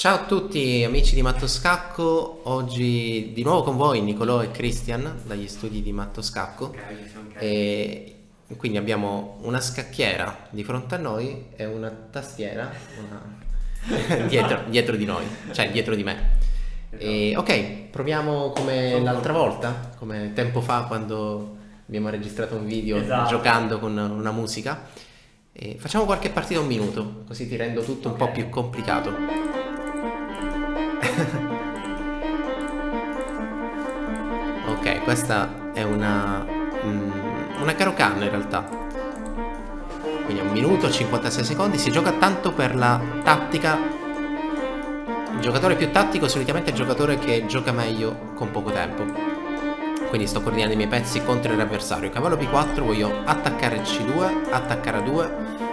Ciao a tutti amici di Matto Scacco, oggi di nuovo con voi Nicolò e Christian dagli studi di Matto Scacco e quindi abbiamo una scacchiera di fronte a noi e una tastiera dietro di noi, cioè dietro di me. E, ok, proviamo come l'altra volta, come tempo fa quando abbiamo registrato un video Esatto. giocando con una musica. E facciamo qualche partita un minuto, così ti rendo tutto un po' più complicato. Ok, questa è una Karokan in realtà. Quindi 1 minuto e 56 secondi. Si gioca tanto per la tattica. Il giocatore più tattico solitamente è il giocatore che gioca meglio con poco tempo. Quindi sto coordinando i miei pezzi contro l'avversario. Cavallo B4, voglio attaccare C2, attaccare A2,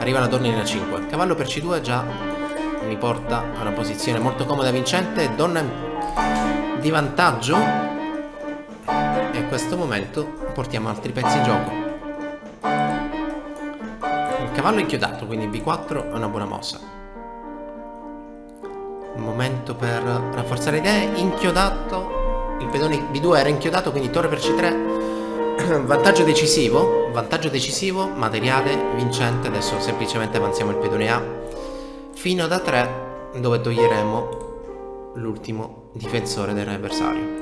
arriva la donna in A5. Cavallo per C2 già mi porta a una posizione molto comoda e vincente. Donna di vantaggio. E in questo momento portiamo altri pezzi in gioco. Il cavallo è inchiodato, quindi B4 è una buona mossa. Un momento per rafforzare idee. Inchiodato. Il pedone B2 era inchiodato, quindi torre per C3. Vantaggio decisivo, materiale vincente. Adesso semplicemente avanziamo il pedone A fino ad A3, dove toglieremo l'ultimo difensore del re avversario.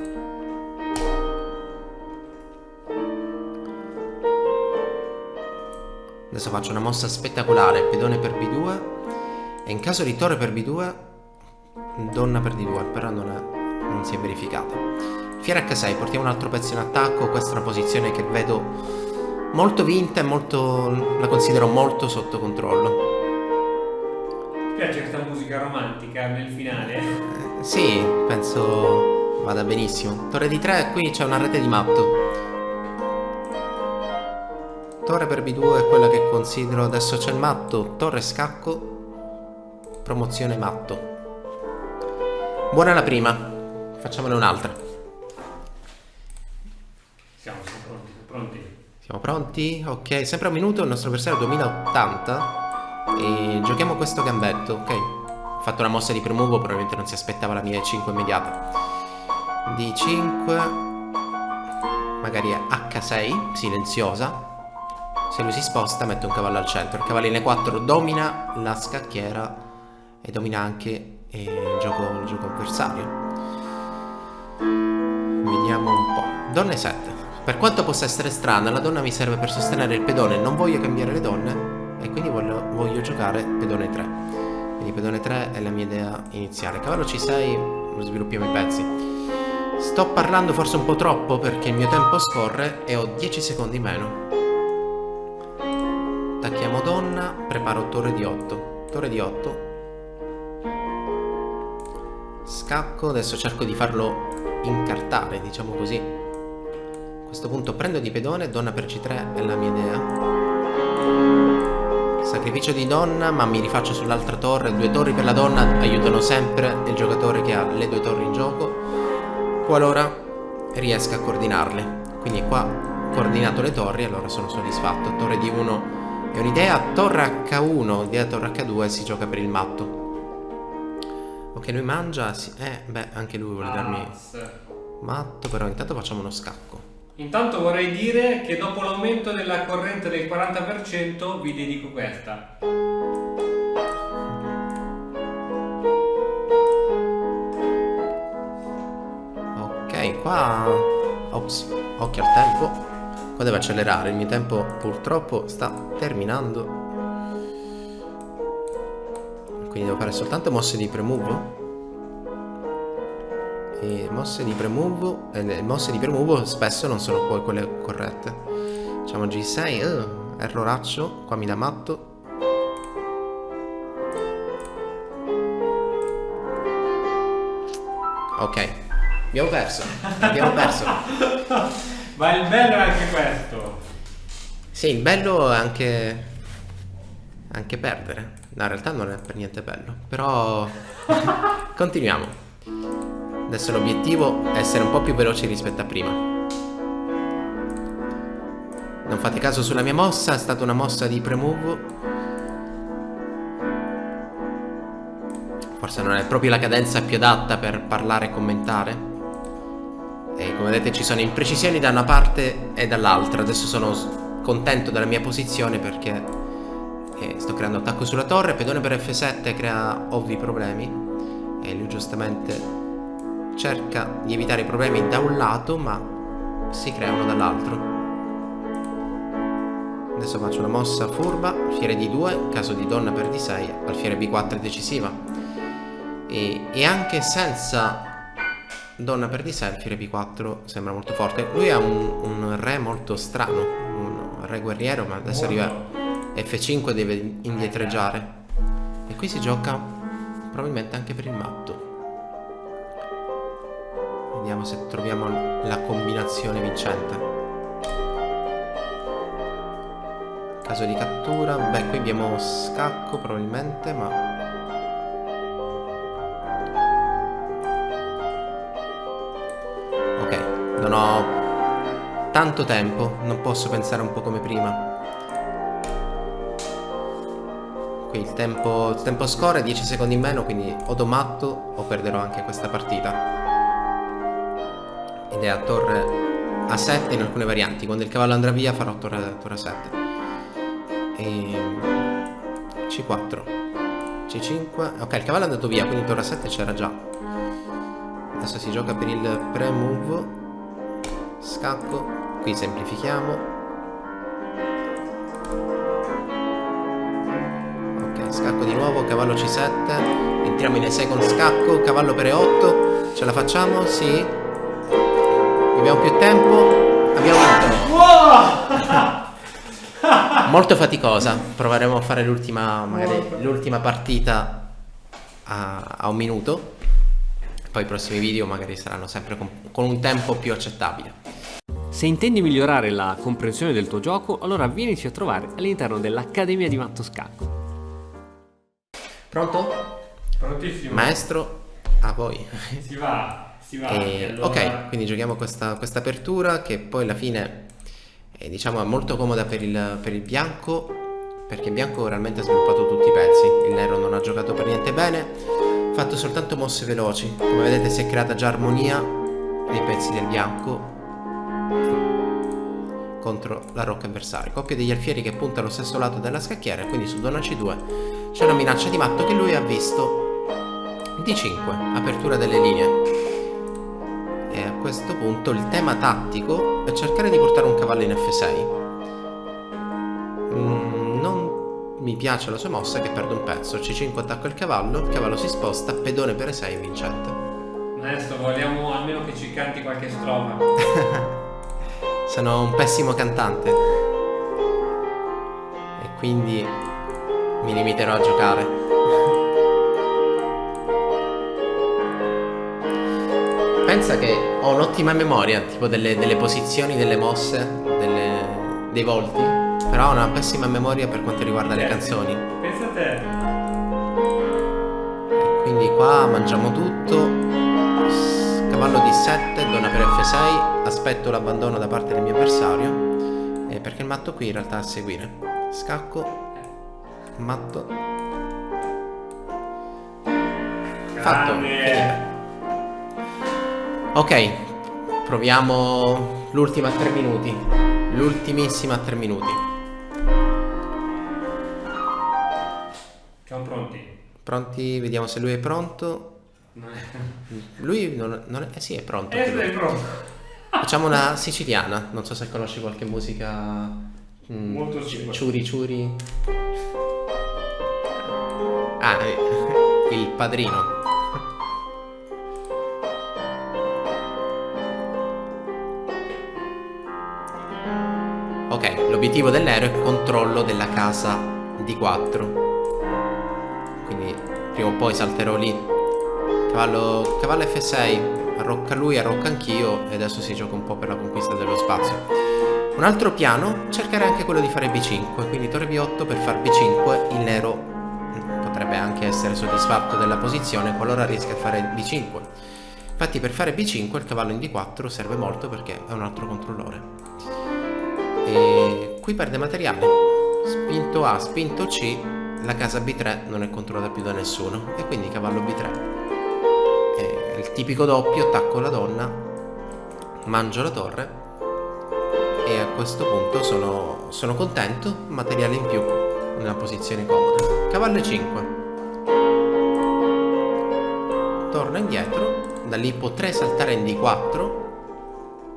Adesso faccio una mossa spettacolare, pedone per B2 e in caso di torre per B2 donna per D2, però non si è verificata. Fiera H6, portiamo un altro pezzo in attacco. Questa è una posizione che vedo molto vinta e la considero molto sotto controllo. Ti piace questa musica romantica nel finale? Sì, penso vada benissimo. Torre di 3, qui c'è una rete di matto. Torre per B2 è quella che considero. Adesso c'è il matto, torre scacco, promozione matto. Buona la prima, facciamone un'altra. Siamo pronti. Siamo pronti? Ok, sempre a un minuto, il nostro avversario 2080 e giochiamo questo gambetto, ok? Ho fatto una mossa di premovo, probabilmente non si aspettava la mia E5 immediata. D5, magari è H6, silenziosa. Se lui si sposta metto un cavallo al centro. Il cavallo in E4 domina la scacchiera e domina anche il gioco avversario. Vediamo un po'. Donna E7. Per quanto possa essere strana, la donna mi serve per sostenere il pedone. Non voglio cambiare le donne e quindi voglio giocare pedone 3. Quindi pedone 3 è la mia idea iniziale. Cavallo C6, sviluppiamo i pezzi. Sto parlando forse un po' troppo perché il mio tempo scorre e ho 10 secondi in meno. Attacchiamo donna, preparo torre di 8. Torre di 8. Scacco, adesso cerco di farlo incartare, diciamo così. A questo punto prendo di pedone, donna per C3 è la mia idea. Sacrificio di donna, ma mi rifaccio sull'altra torre. 2 torri per la donna aiutano sempre il giocatore che ha le 2 torri in gioco, qualora riesca a coordinarle. Quindi qua ho coordinato le torri, allora sono soddisfatto. Torre di 1 è un'idea, torre H1, idea torre H2 si gioca per il matto. Ok, lui mangia, anche lui vuole darmi matto, però intanto facciamo uno scacco. Intanto vorrei dire che dopo l'aumento della corrente del 40% vi dedico questa. Ok, qua... Ops, occhio al tempo. Qua devo accelerare, il mio tempo purtroppo sta terminando. Quindi devo fare soltanto mosse di premove. E mosse di premove spesso non sono poi quelle corrette. Facciamo G6, erroraccio, qua mi dà matto. Ok, abbiamo perso. Ma il bello è anche questo. Sì, il bello è anche perdere. No, in realtà non è per niente bello. Però continuiamo. Adesso l'obiettivo è essere un po' più veloci rispetto a prima. Non fate caso sulla mia mossa, è stata una mossa di premove. forse non è proprio la cadenza più adatta per parlare e commentare. E come vedete ci sono imprecisioni da una parte e dall'altra. Adesso sono contento della mia posizione perché sto creando attacco sulla torre. Pedone per F7 crea ovvi problemi e lui giustamente cerca di evitare i problemi da un lato, ma si creano dall'altro. Adesso faccio una mossa furba, alfiere D2, in caso di donna per D6, alfiere B4 è decisiva. E anche senza donna per D6, alfiere B4 sembra molto forte. Lui ha un re molto strano, un re guerriero, ma adesso arriva F5 e deve indietreggiare. E qui si gioca probabilmente anche per il matto. Vediamo se troviamo la combinazione vincente. Caso di cattura, beh, qui abbiamo scacco probabilmente, ma ok, non ho tanto tempo, non posso pensare un po' come prima. Qui il tempo scorre 10 secondi in meno, quindi o do matto o perderò anche questa partita. Ed è a torre A7 in alcune varianti. Quando il cavallo andrà via farò torre A7. E C4, C5. Ok, il cavallo è andato via, quindi torre A7 c'era già. Adesso si gioca per il pre-move. Scacco. Qui semplifichiamo. Ok, scacco di nuovo, cavallo C7. Entriamo in E6 con scacco, cavallo per E8. Ce la facciamo? Sì. Abbiamo più tempo. Abbiamo vinto. Wow! Molto faticosa. Proveremo a fare l'ultima partita a un minuto. Poi i prossimi video magari saranno sempre con un tempo più accettabile. Se intendi migliorare la comprensione del tuo gioco, allora vienici a trovare all'interno dell'Accademia di Matto Scacco. Pronto? Prontissimo. Maestro, a voi. Si va. Allora... Ok, quindi giochiamo questa apertura che poi alla fine diciamo è molto comoda per il bianco, perché il bianco realmente ha sviluppato tutti i pezzi. Il nero non ha giocato per niente bene, ha fatto soltanto mosse veloci. Come vedete si è creata già armonia nei pezzi del bianco contro la rocca avversaria. Coppia degli alfieri che punta allo stesso lato della scacchiera, quindi su donna C2 c'è una minaccia di matto che lui ha visto. D5, apertura delle linee. E a questo punto il tema tattico è cercare di portare un cavallo in F6. Non mi piace la sua mossa che perde un pezzo. C5 attacco il cavallo si sposta, pedone per E6 vincente. Adesso vogliamo almeno che ci canti qualche strofa. Sono un pessimo cantante e quindi mi limiterò a giocare. Pensa che ho un'ottima memoria, tipo delle posizioni, delle mosse, dei volti, però ho una pessima memoria per quanto riguarda le canzoni. Pensa a te. E quindi qua mangiamo tutto. Cavallo D7, donna per F6, aspetto l'abbandono da parte del mio avversario, perché il matto qui in realtà è a seguire. Scacco, matto. Fatto, finita. Ok, proviamo l'ultima a 3 minuti. L'ultimissima a 3 minuti. Siamo pronti. Pronti? Vediamo se lui è pronto. Lui non è... sì, è pronto. Sei pronto. Facciamo una siciliana. Non so se conosci qualche musica. Molto simile. Ciuri. Ah, il padrino. Ok, l'obiettivo del nero è il controllo della casa D4. Quindi prima o poi salterò lì. Cavallo F6, arrocca lui, arrocca anch'io e adesso si gioca un po' per la conquista dello spazio. Un altro piano, cercare anche quello di fare B5, quindi torre B8 per far B5, il nero potrebbe anche essere soddisfatto della posizione qualora riesca a fare B5. Infatti per fare B5 il cavallo in D4 serve molto perché è un altro controllore. E qui perde materiale, spinto A, spinto C, la casa B3 non è controllata più da nessuno e quindi cavallo B3. È il tipico doppio, attacco la donna, mangio la torre e a questo punto sono contento, materiale in più nella posizione comoda. Cavallo E5. Torno indietro, da lì potrei saltare in D4.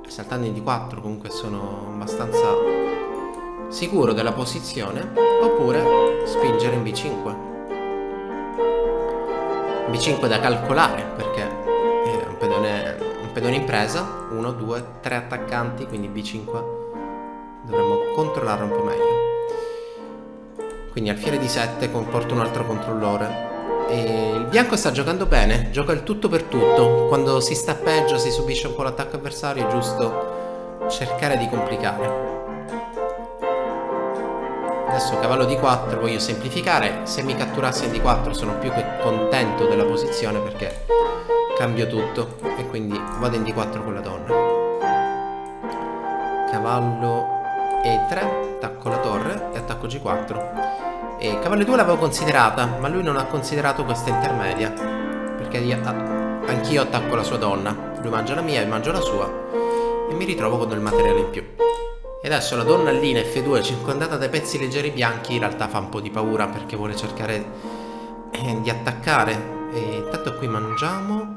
Saltando in D4 comunque sono abbastanza sicuro della posizione, oppure spingere in B5. B5 da calcolare perché è un pedone in presa, 1, 2, 3 attaccanti, quindi B5 dovremmo controllarlo un po' meglio. Quindi alfiere D7 comporta un altro controllore. E il bianco sta giocando bene, gioca il tutto per tutto. Quando si sta peggio, si subisce un po' l'attacco avversario, è giusto cercare di complicare. Adesso cavallo D4, voglio semplificare. Se mi catturasse in D4 sono più che contento della posizione perché cambio tutto e quindi vado in D4 con la donna. Cavallo E3, attacco la torre e attacco G4. E cavallo 2 l'avevo considerata, ma lui non ha considerato questa intermedia, perché anch'io attacco la sua donna, lui mangia la mia e mangio la sua e mi ritrovo con del materiale in più. E adesso la donna lì in F2 circondata dai pezzi leggeri bianchi in realtà fa un po' di paura perché vuole cercare di attaccare. E tanto qui mangiamo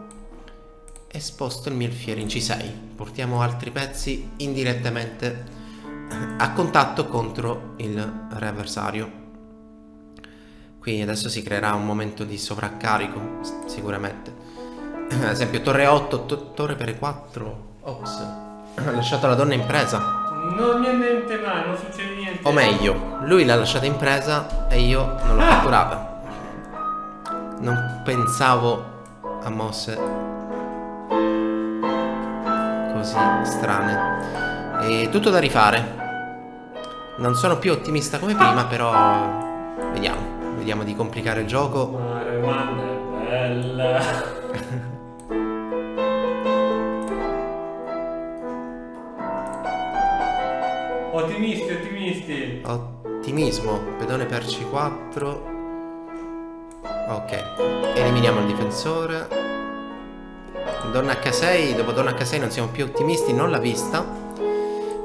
e sposto il mio alfiere in C6, portiamo altri pezzi indirettamente a contatto contro il re avversario. Qui adesso si creerà un momento di sovraccarico, sicuramente. Ad esempio torre 8, torre per E4, ops, ha lasciato la donna in presa. Non c'è niente male, non succede niente. O meglio, lui l'ha lasciata in presa e io non l'ho catturata. Non pensavo a mosse così strane. E tutto da rifare. Non sono più ottimista come prima, però vediamo di complicare il gioco. Mare, quando è bella. Ottimisti. Ottimismo, pedone per C4. Ok, eliminiamo il difensore. Donna H6, dopo donna H6 non siamo più ottimisti, non l'ha vista.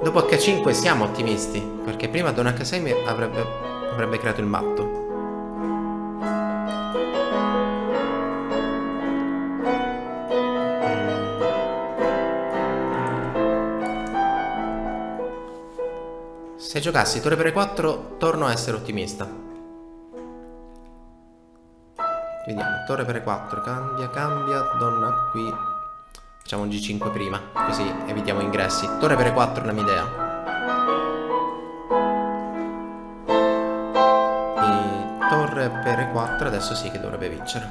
Dopo H5 siamo ottimisti, perché prima donna H6 mi avrebbe creato il matto. Se giocassi torre per E4 torno a essere ottimista. Vediamo, torre per E4, cambia, donna qui. Facciamo un G5 prima, così evitiamo ingressi. Torre per E4 è la mia idea. E torre per E4 adesso sì che dovrebbe vincere.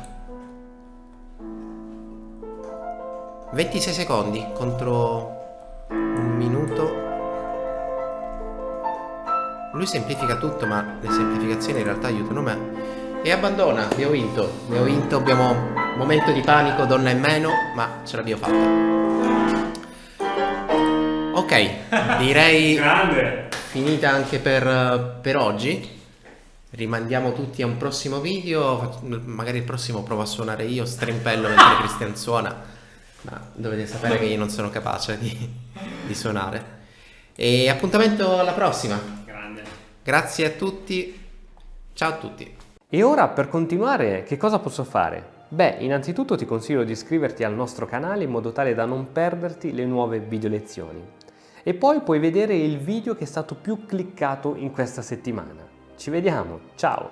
26 secondi contro un minuto. Lui semplifica tutto, ma le semplificazioni in realtà aiutano me. E abbandona, abbiamo vinto, abbiamo un momento di panico, donna in meno, ma ce l'abbiamo fatta. Ok, direi Grande. finita anche per oggi. Rimandiamo tutti a un prossimo video, magari il prossimo provo a suonare io, strimpello mentre Cristian suona, ma dovete sapere che io non sono capace di suonare. E appuntamento alla prossima. Grazie a tutti, ciao a tutti. E ora per continuare che cosa posso fare? Beh, innanzitutto ti consiglio di iscriverti al nostro canale in modo tale da non perderti le nuove video lezioni. E poi puoi vedere il video che è stato più cliccato in questa settimana. Ci vediamo, ciao!